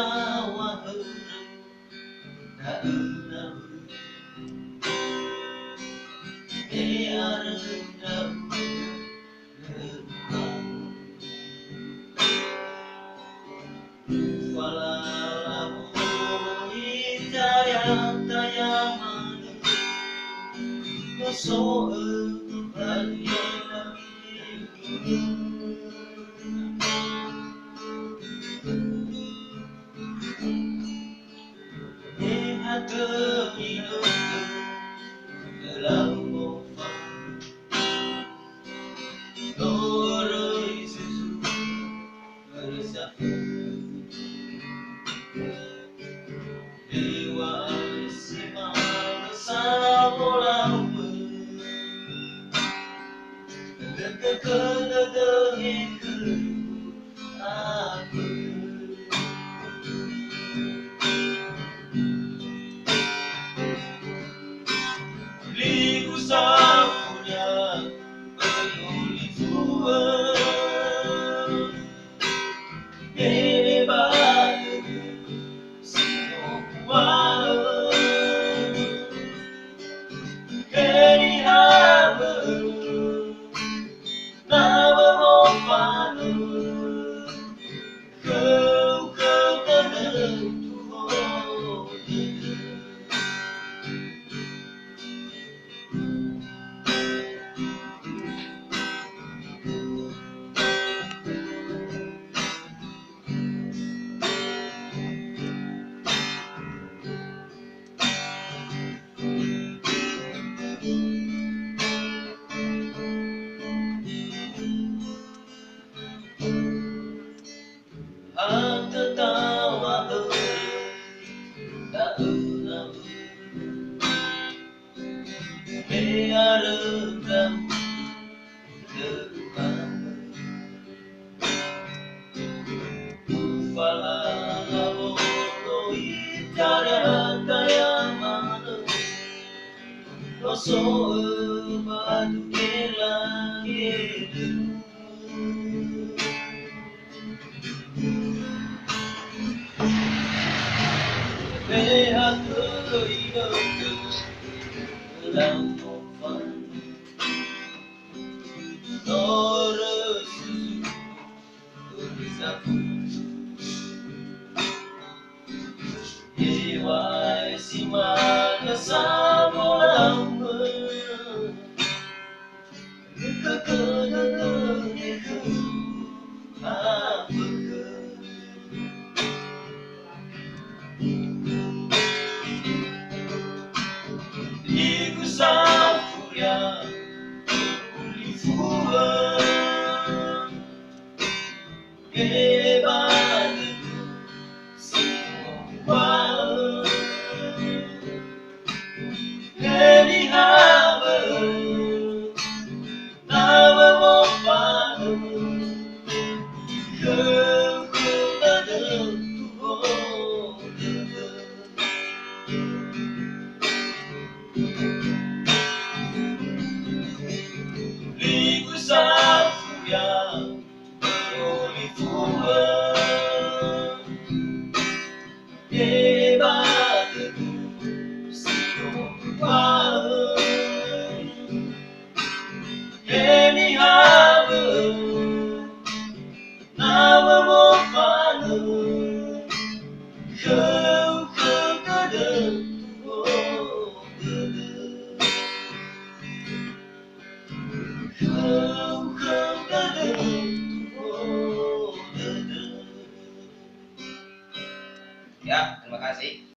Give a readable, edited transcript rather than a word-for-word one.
tertawa tak enam biar rendam lembang walalamu hidayah tayaman so lihat hidupku dalam mofan doroi susu bersatu dewa semang sabolam dekat aku ligu sapunya peduli tua hebat semua kini hamba nama mofanu kau penentu tertawa tak enam biar rendam lembang walalamu hidayah tayaman so batu langit lihat hidupku dalam mofan doroi susu bersatu dewa simana sabolam ligu sapunya ulifua hebat semua kini hamba nama mofanu kau penentu ligu sapunya peduli tua hebat semua kini hamba nama mofanu kau penentu ya, terima kasih.